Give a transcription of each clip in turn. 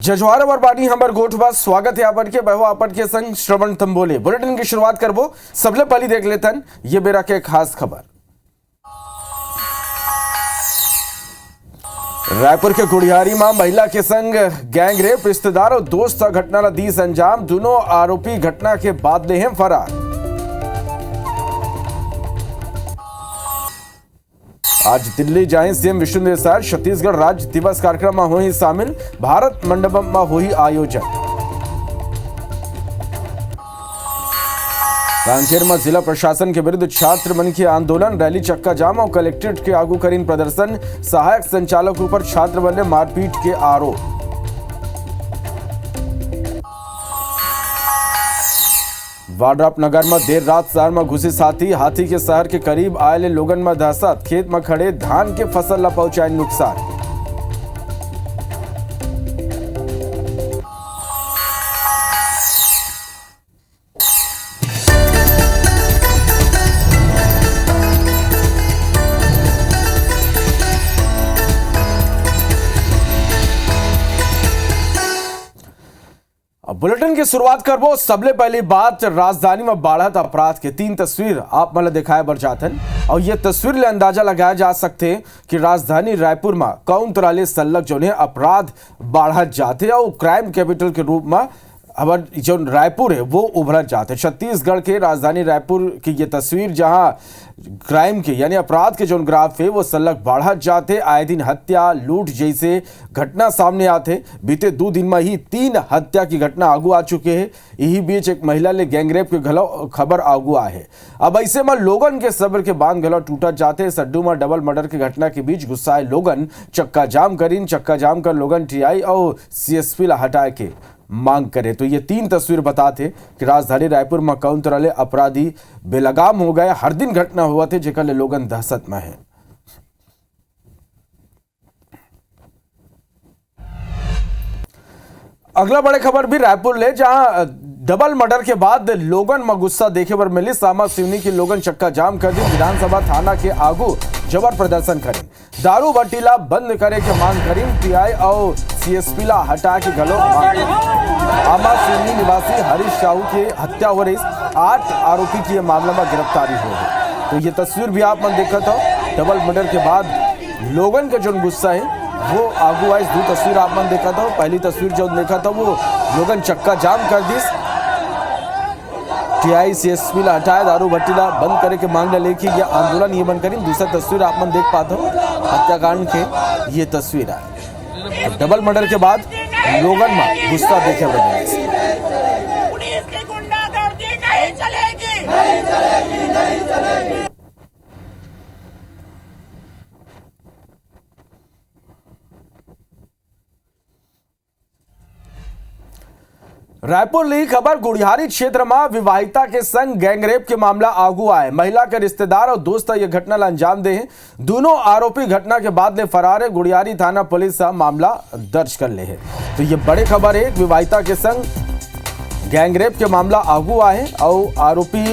जजवार और बानी हमर गोठवा स्वागत है आपन के बहवा आपन के संग श्रवण तंबोले। बुलेटिन की शुरुआत करबो। सबले पहले देख लेतन ये बेरा के खास खबर। रायपुर के गुड़ियारी में महिला के संग गैंग रेप, रिश्तेदार और दोस्त घटना ला दी अंजाम। दोनों आरोपी घटना के बाद ले हैं फरार। आज दिल्ली जाए सीएम विष्णुदेव साय छत्तीसगढ़ राज्य दिवस कार्यक्रम में हुई शामिल। भारत मंडपम में हुई आयोजन। कांकेर में जिला प्रशासन के विरुद्ध छात्र मन के आंदोलन, रैली, चक्का जाम और कलेक्ट्रेट के आगू करीन प्रदर्शन। सहायक संचालक ऊपर छात्र बल ने मारपीट के आरोप। वाड्राप नगर में देर रात शहर में घुसी हाथी के शहर के करीब आये लोगन में दहशत। खेत में खड़े धान के फसल ला पहुंचाए नुकसान। बुलेटिन की शुरुआत करबो। सबले पहली बात, राजधानी में बढ़त अपराध के 3 तस्वीर आप मतलब दिखाए बर जाथन और ये तस्वीर ले अंदाजा लगाया जा सकते कि राजधानी रायपुर में कौन तरह ले सल्लग जो है अपराध बढ़त जाते और क्राइम कैपिटल के रूप में अब जो रायपुर है वो उभरत जाते। छत्तीसगढ़ के राजधानी रायपुर की ये तस्वीर जहां क्राइम के यानी अपराध के जो ग्राफ है वो सलग बढ़त जाते। आए दिन हत्या, लूट जैसे घटना सामने आते। बीते 2 दिन में ही 3 हत्या की घटना आगू आ चुके हैं। यही बीच एक महिला ने गैंगरेप के घलो खबर आगू आ है। अब ऐसे में लोगन के सब्र के बांध घलो टूटत जाते। सड्डू में डबल मर्डर की घटना के बीच गुस्साए लोगन चक्का जाम कर लोगन टीआई और सीएसपी ला हटाए के मांग करे। तो ये 3 तस्वीर बताते कि राजधानी रायपुर में कौन तरह ले अपराधी बेलगाम हो गए। हर दिन घटना हुआ थे जेकर ले लोगन दहशत में है। अगला बड़े खबर भी रायपुर ले, जहां डबल मर्डर के बाद लोगन में गुस्सा देखे पर मिली। सामा सिवनी के लोगन चक्का जाम कर दी। विधानसभा थाना के आगू जबर प्रदर्शन करें, दारू बटीला बंद करे के मांग करें। टीआई और सीएसपी ला हटा के गलो आमा सिवनी निवासी हरीश साहू की हत्या हो रही। 8 आरोपी की मामला में गिरफ्तारी हो गई। तो ये तस्वीर भी आप मन देखा था। डबल मर्डर के बाद लोगन का जो गुस्सा है वो आगू आई। 2 तस्वीर आप मन देखा था। पहली तस्वीर जो देखा था वो लोगन चक्का जाम कर दी। टीआई सीएसपी ला हटाए, दारू भट्टीला बंद करे के मांग लेके ये आंदोलन ये बंद करें। दूसरा तस्वीर आप मन देख पाते हो हत्याकांड के ये तस्वीर है। तो डबल मर्डर के बाद लोगन में गुस्सा देखे रायपुर ली खबर। गुड़ियारी क्षेत्र में विवाहिता के संग गैंगरेप के मामला आगू आए। महिला के रिश्तेदार और दोस्त ये घटना ला अंजाम दे हैं। दोनों आरोपी घटना के बाद ले फरार है। गुड़ियारी थाना पुलिस मामला दर्ज कर ले है। तो ये बड़ी खबर है, विवाहिता के संग गैंगरेप के मामला आगू आए और आरोपी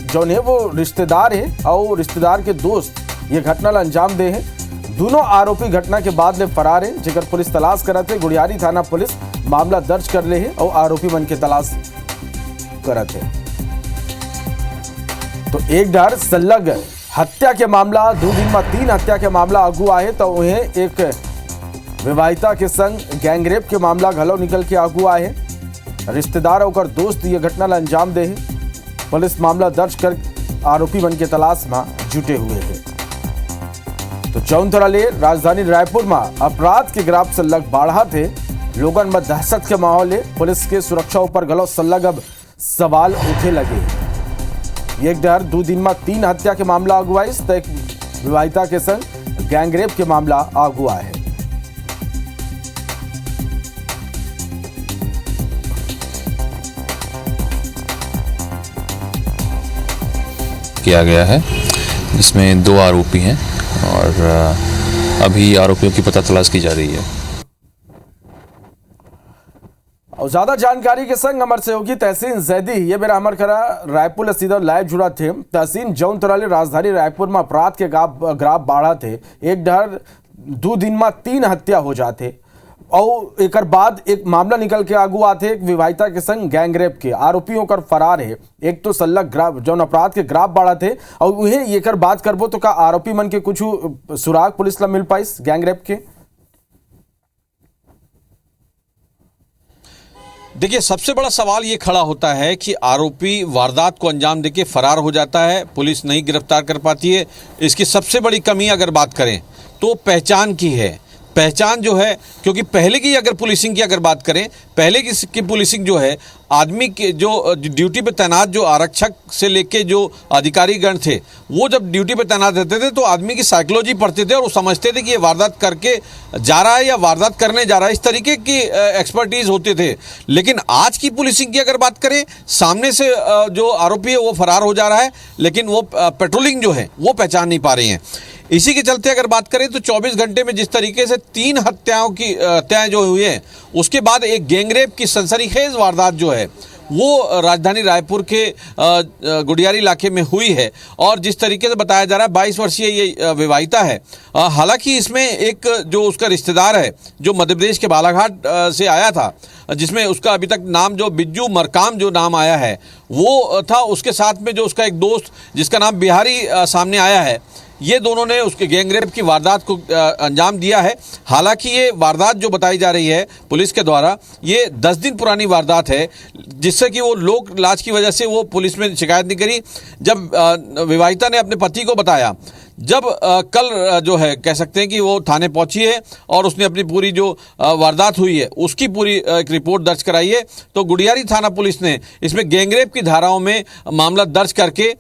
जो है वो रिश्तेदार है और रिश्तेदार के दोस्त ये घटना ला अंजाम दे हैं। दोनों आरोपी घटना के बाद ले फरार है, जेकर पुलिस तलाश करत है। गुड़ियारी थाना पुलिस मामला दर्ज कर ले है और आरोपी मन के तलाश करत है। तो एक डर सल्लग हत्या के मामला, 2 दिन में 3 हत्या के मामला आगू आए। तो उन्हें एक विवाहिता के संग गैंगरेप के मामला घलो निकल के आगू आए। रिश्तेदार और दोस्त ये घटना ला अंजाम दे है। पुलिस मामला दर्ज कर आरोपी मन के तलाश में जुटे हुए हैं। तो जौन तरह ले राजधानी रायपुर में अपराध के ग्राफ सल्लग बढ़ा थे। लोगन में दहशत के माहौल है। पुलिस के सुरक्षा ऊपर गलो सल्लग अब सवाल उठे लगे। एक डर 2 दिन में 3 हत्या के मामला आगू आई। तो एक विवाहिता के संग गैंगरेप के मामला आगू आए है। किया गया है जिसमें 2 आरोपी हैं और अभी आरोपियों की पता तलाश की जा रही है। और ज्यादा जानकारी के संग हमारे सहयोगी तहसीन जैदी ये मेरा हमार करा रायपुर सीधा लाइव जुड़ा थे। तहसीन जौन तरह राजधानी रायपुर में अपराध के ग्राफ बढ़ा थे। एक डर 2 दिन में 3 हत्या हो जाते और एक बाद एक मामला निकल के आगू आते एक विवाहिता के संग गैंगरेप के आरोपियों कर फरार है। एक तो सल्लग ग्राफ जौन अपराध के ग्राफ बाढ़ा थे और उन्हें ये कर बात करबो तो का आरोपी मन के कुछ सुराग पुलिस ला मिल पाइस गैंगरेप के। देखिए, सबसे बड़ा सवाल ये खड़ा होता है कि आरोपी वारदात को अंजाम देके फरार हो जाता है, पुलिस नहीं गिरफ्तार कर पाती है। इसकी सबसे बड़ी कमी अगर बात करें तो पहचान की है। पहचान जो है, क्योंकि पहले की अगर पुलिसिंग की अगर बात करें, पहले की पुलिसिंग जो है, आदमी के जो ड्यूटी पे तैनात जो आरक्षक से लेके जो अधिकारीगण थे, वो जब ड्यूटी पे तैनात रहते थे तो आदमी की साइकोलॉजी पढ़ते थे और वो समझते थे कि ये वारदात करके जा रहा है या वारदात करने जा रहा है, इस तरीके की एक्सपर्टीज होते थे। लेकिन आज की पुलिसिंग की अगर बात करें, सामने से जो आरोपी है वो फरार हो जा रहा है, लेकिन वो पेट्रोलिंग जो है वो पहचान नहीं पा रही हैं। इसी के चलते अगर बात करें तो 24 घंटे में जिस तरीके से 3 हत्याएं जो हुई हैं, उसके बाद एक गैंगरेप की सनसनीखेज वारदात जो है वो राजधानी रायपुर के गुडियारी इलाके में हुई है। और जिस तरीके से बताया जा रहा है 22 वर्षीय ये विवाहिता है। हालांकि इसमें एक जो उसका रिश्तेदार है जो मध्य प्रदेश के बालाघाट से आया था, जिसमें उसका अभी तक नाम जो बिज्जू मरकाम जो नाम आया है वो था, उसके साथ में जो उसका एक दोस्त जिसका नाम बिहारी सामने आया है, ये दोनों ने उसके गैंगरेप की वारदात को अंजाम दिया है। हालांकि ये वारदात जो बताई जा रही है पुलिस के द्वारा, ये 10 दिन पुरानी वारदात है, जिससे कि वो लोक लाज की वजह से वो पुलिस में शिकायत नहीं करी। जब विवाहिता ने अपने पति को बताया, जब कल जो है कह सकते हैं कि वो थाने पहुंची है और उसने अपनी पूरी जो वारदात हुई है उसकी पूरी एक रिपोर्ट दर्ज कराई है, तो गुडियारी थाना पुलिस ने इसमें गैंगरेप की धाराओं में मामला दर्ज करके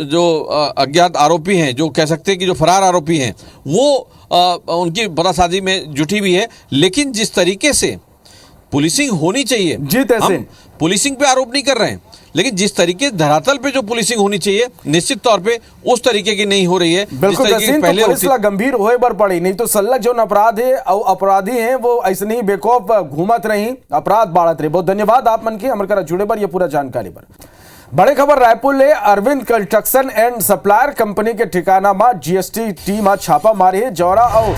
जो अज्ञात आरोपी हैं, जो कह सकते हैं कि जो फरार आरोपी हैं, वो उनकी पतासाजी में जुटी हुई है। लेकिन जिस तरीके से पुलिसिंग होनी चाहिए, हम पुलिसिंग पे आरोप नहीं कर रहे हैं, लेकिन जिस तरीके धरातल पे जो पुलिसिंग होनी चाहिए निश्चित तौर पे उस तरीके की नहीं हो रही है। बिल्कुल पहले तो पुलिस ला गंभीर होए बर पड़ी, नहीं तो सल्लग जो अपराध है और अपराधी हैं वो ऐसे नहीं बेखौफ घूमत रही, अपराध बढ़त रही। बहुत धन्यवाद आप मन के हमर करा जुड़े बर ये पूरा जानकारी पर। बड़े खबर रायपुर ले Arvind construction and supplier company के ठिकाना में जीएसटी टीम छापा मारे है। जौरा और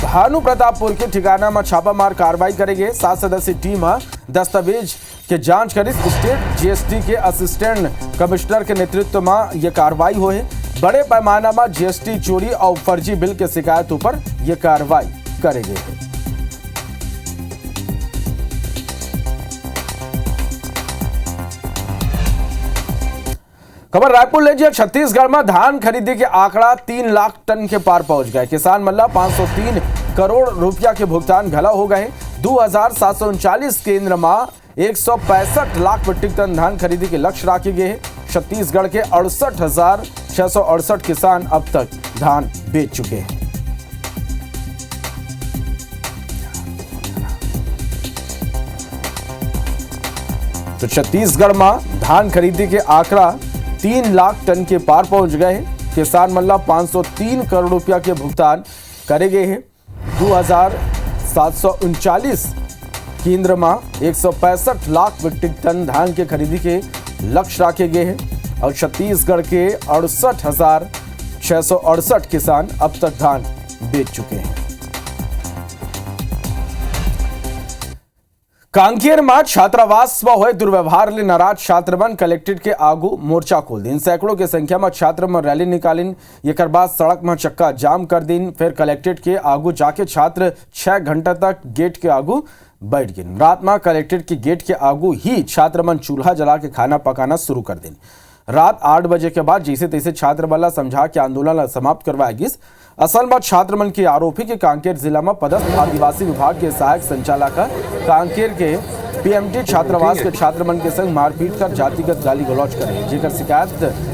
भानु प्रतापपुर के ठिकाना में छापामार कार्रवाई करेंगे। 7 सदस्यीय टीम दस्तावेज के जांच करी। स्टेट जीएसटी के असिस्टेंट कमिश्नर के नेतृत्व में यह कार्रवाई हो है। बड़े पैमाना में जीएसटी चोरी और फर्जी बिल के शिकायतों पर यह कार्रवाई करेंगे। खबर रायपुर ले जी, छत्तीसगढ़ में धान खरीदी के आंकड़ा 3 लाख टन के पार पहुंच गए। किसान मल्ला 503 करोड़ रुपया के भुगतान घला हो गए। 2739 केंद्र में 165 लाख मीट्रिक टन धान खरीदी के लक्ष्य रखे गए हैं। छत्तीसगढ़ के 68,668 किसान अब तक धान बेच चुके हैं। तो छत्तीसगढ़ में धान खरीदी के आंकड़ा 3 लाख टन के पार पहुंच गए हैं। किसान मल्ला 503 करोड़ रुपया के भुगतान करे गए हैं। 2739 केंद्र में 165 लाख मीट्रिक टन धान के खरीदी के लक्ष्य रखे गए हैं और छत्तीसगढ़ के 68,668 किसान अब तक धान बेच चुके हैं। कांकेर में छात्रावास में हुए दुर्व्यवहार ले नाराज छात्रमन कलेक्ट्रेट के आगू मोर्चा खोल दिन। सैकड़ों के संख्या में छात्र में रैली निकालिन। एक बाद सड़क में चक्का जाम कर दिन। फिर कलेक्ट्रेट के आगू जाके छात्र 6 घंटा तक गेट के आगू बैठ गए। रात में कलेक्ट्रेट के गेट के आगू ही छात्रमन चूल्हा जला के खाना पकाना शुरू कर दिन। रात 8 बजे के बाद जैसे तैसे छात्र वाला समझा के आंदोलन समाप्त करवाया गया। असल में छात्रमन के आरोपी के कांकेर जिला में पदस्थ आदिवासी विभाग के सहायक संचालक कांकेर के पीएमटी छात्रावास के छात्रमन के संग मारपीट कर जातिगत गाली गलौज करे, जेकर शिकायत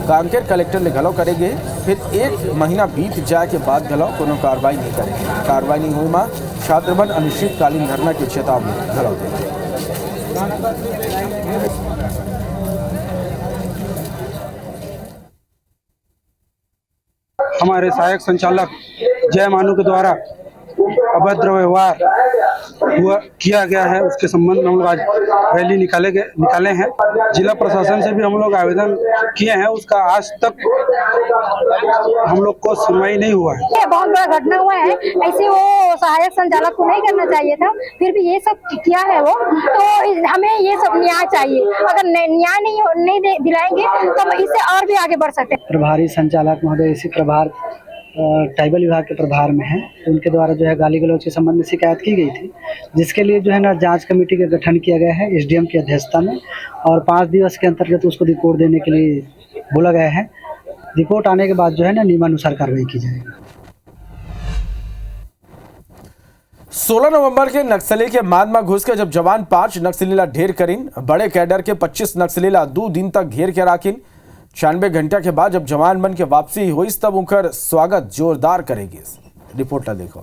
कांकेर कलेक्टर ने घलो करेंगे। फिर 1 महीना बीत जाए के बाद घलो कोनो कार्रवाई नहीं करेंगे। कार्रवाई नहीं हुई में छात्रमन अनिश्चितकालीन धरना की चेतावनी घलो देंगे। हमारे सहायक संचालक जय मानू के द्वारा अभद्र व्यवहार किया गया है, उसके संबंध में हम लोग आज रैली निकाले हैं। जिला प्रशासन से भी हम लोग आवेदन किए हैं, उसका आज तक हम लोग को सुनवाई नहीं हुआ है। ये बहुत बड़ा घटना हुआ है, ऐसे वो सहायक संचालक को नहीं करना चाहिए था, फिर भी ये सब किया है वो, तो हमें ये सब न्याय चाहिए। अगर न्याय नहीं दिलाएंगे तो इससे और भी आगे बढ़ सकते हैं। प्रभारी संचालक महोदय इसी प्रभार ट्राइबल विभाग के प्रभार में है, तो उनके द्वारा जो है गाली गलौज के संबंध में शिकायत की गई थी, जिसके लिए जो है ना जांच कमेटी का गठन किया गया है एसडीएम की अध्यक्षता में, और 5 दिवस के अंतर्गत उसको रिपोर्ट देने के लिए बोला गया है। रिपोर्ट आने के बाद जो है ना नियमानुसार कार्रवाई की जाएगी। 16 नवंबर के नक्सली के माद में घुस के जब जवान 5 नक्सलीला ढेर करीन, बड़े कैडर के 25 नक्सलीला 2 दिन तक घेर के राखीन। 96 घंटा के बाद जब जवान बन के वापसी हुई तब उनका स्वागत जोरदार करेगी। रिपोर्ट ला देखो।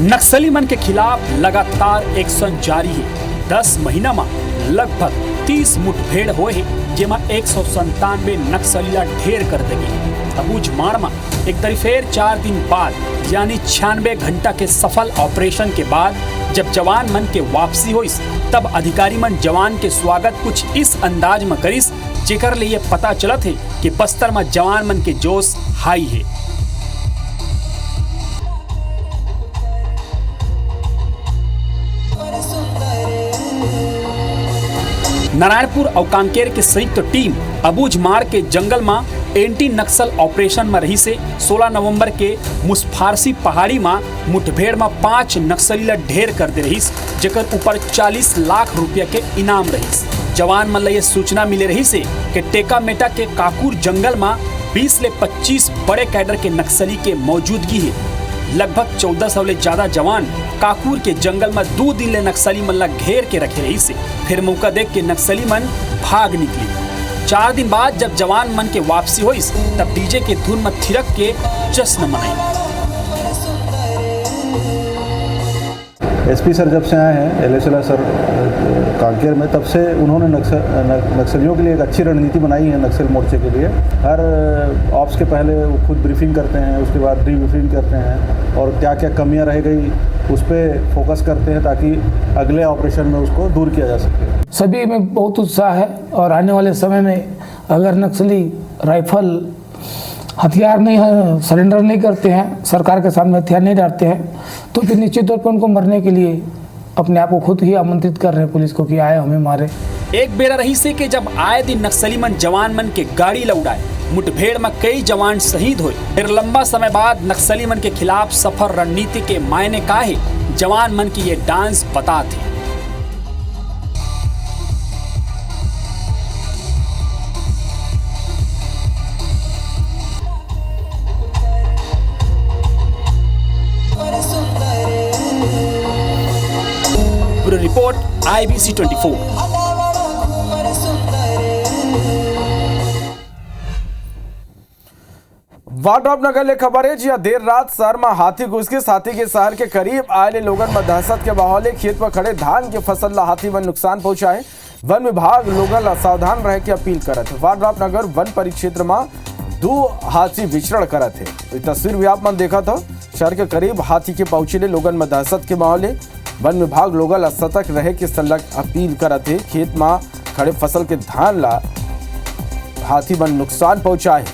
नक्सली मन के खिलाफ लगातार एक्शन जारी है। 10 महीना में लगभग 30 मुठभेड़ हुए हैं, जेमा 197 नक्सलीला ढेर कर देंगे। अबूझमाड़ में एक बार फिर 4 दिन बाद यानी 96 घंटा के सफल ऑपरेशन के बाद जब जवान मन के वापसी हुई तब अधिकारी मन जवान के स्वागत कुछ इस अंदाज में करिस, जेकर लिए पता चलत है कि बस्तर में जवान मन के जोश हाई है। नारायणपुर और कांकेर के संयुक्त टीम अबूझमाड़ के जंगल में एंटी नक्सल ऑपरेशन में रही से 16 नवंबर के मुसफारसी पहाड़ी में मुठभेड़ में 5 नक्सलीला ढेर कर दे रही, जेकर ऊपर 40 लाख रुपया के इनाम रही। जवान मन ये सूचना मिले रही से कि टेका मेटा के काकूर जंगल में 20 से 25 बड़े कैडर के नक्सली के मौजूदगी है। लगभग 1400 ले ज्यादा जवान काकूर के जंगल में 2 दिन ले नक्सली मन ला घेर के रखे रही से फिर मौका देख के नक्सली मन भाग निकली। 4 दिन बाद जब जवान मन के वापसी हुई तब डीजे के धुन में थिरक के जश्न मनाई। एसपी सर जब से आए हैं, एलएसएल सर कांकेर में, तब से उन्होंने नक्सलियों के लिए एक अच्छी रणनीति बनाई है। नक्सल मोर्चे के लिए हर ऑप्स के पहले वो खुद ब्रीफिंग करते हैं, उसके बाद डीब्रीफिंग करते हैं और क्या क्या कमियां रह गई उस पर फोकस करते हैं ताकि अगले ऑपरेशन में उसको दूर किया जा सके। सभी में बहुत उत्साह है और आने वाले समय में अगर नक्सली राइफल हथियार नहीं सरेंडर नहीं करते हैं, सरकार के सामने हथियार नहीं डालते हैं, तो फिर निश्चित तौर पर उनको मरने के लिए अपने आप को खुद ही आमंत्रित कर रहे हैं पुलिस को कि आए हमें मारे। एक बेरा रही से कि जब आए दिन नक्सली मन जवान मन के गाड़ी लौटाए, मुठभेड़ में कई जवान शहीद हुए। फिर लंबा समय बाद नक्सली मन के खिलाफ सफल रणनीति के मायने का है जवान मन की ये डांस बता थे। Report IBC 24। वाड्रॉप नगर ले खबर है जी, देर रात शहर में हाथी घुस के साथी के शहर के करीब आए लोगन में दहशत के माहौल खेत में खड़े धान के फसल ला हाथी वन नुकसान पहुंचाए। वन विभाग लोगन ला सावधान रह के अपील करत है। वाड्रॉप नगर वन परिक्षेत्र में 2 हाथी विचरण करत है। तो तस्वीर भी आप मन देखा था, शहर के करीब हाथी के पहुंचे लोगन में दहशत के माहौल है। वन विभाग लोगन ला सतर्क रहे के सलग अपील करत है। खेत में खड़े फसल के धान ला हाथी वन नुकसान पहुंचाए।